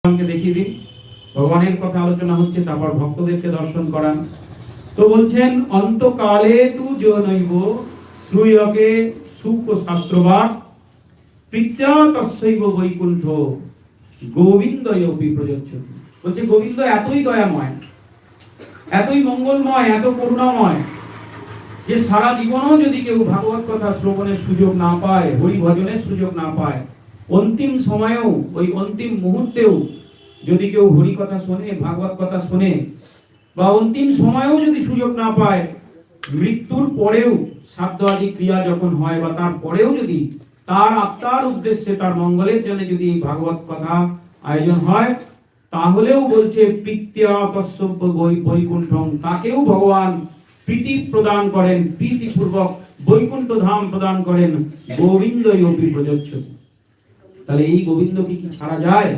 ভগবানকে দেখিয়ে দিন। ভগবানের কথা আলোচনা হচ্ছে, তারপর ভক্তদেরকে দর্শন করান। তো বলছেন অন্তকালে তু জনৈব শ্রূয়কে সুখ শাস্ত্রবাদ প্রীত্যা তস্যৈব বৈকুণ্ঠ গোবিন্দয়পি প্রযোজ্যতি। বলছে গোবিন্দ এতই দয়াময়, এতই মঙ্গলময়, এত করুণাময় যে সারা জীবনও যদি কেউ ভাগবত কথা শ্রবণের সুযোগ না পায়, হরি ভজনের সুযোগ না পায়, অন্তিম সময়েও, ওই অন্তিম মুহূর্তেও যদি কেউ হরি কথা শোনে, ভাগবত কথা শোনে, বা অন্তিম সময়েও যদি সুযোগ না পায়, মৃত্যুর পরেও শ্রাদ্ধ আদি ক্রিয়া যখন হয় বা তার পরেও যদি তার আত্মার উদ্দেশ্যে, তার মঙ্গলের জন্য যদি ভাগবত কথা আয়োজন হয়, তাহলেও বলছে প্রীত্যা তস্যৈব বৈকুণ্ঠং, তাকেও ভগবান প্রীতি প্রদান করেন, প্রীতিপূর্বক বৈকুণ্ঠ ধাম প্রদান করেন। গোবিন্দয়পি প্রযোজ্যতি। তাহলে এই গোবিন্দকে কি ছাড়া যায়?